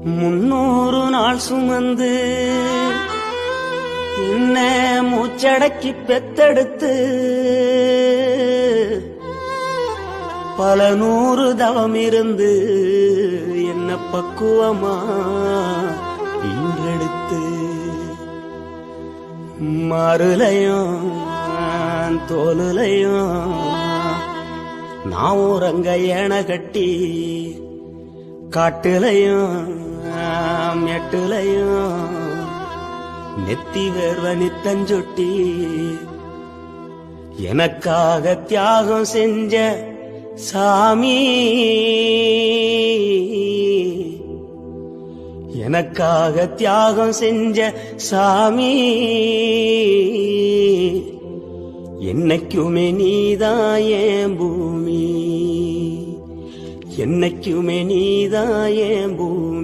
300 நாள் சுமந்து என்ன மூச்சடக்கி பெத்தெடுத்து பல 100 தவம் இருந்து என்ன பக்குவமா இன்றெடுத்து மாறுலையும் தோலுலையும் நான் உறங்க ஏன கட்டி காட்டுலையும் மெட்டுலையும் நெத்தி வேர்வ நித்தஞ்சொட்டி எனக்காக தியாகம் செஞ்ச சாமி, எனக்காக தியாகம் செஞ்ச சாமி, என்னைக்குமே நீதான் என் பூமி, என்னைக்குமே நீதான் என் பூமி.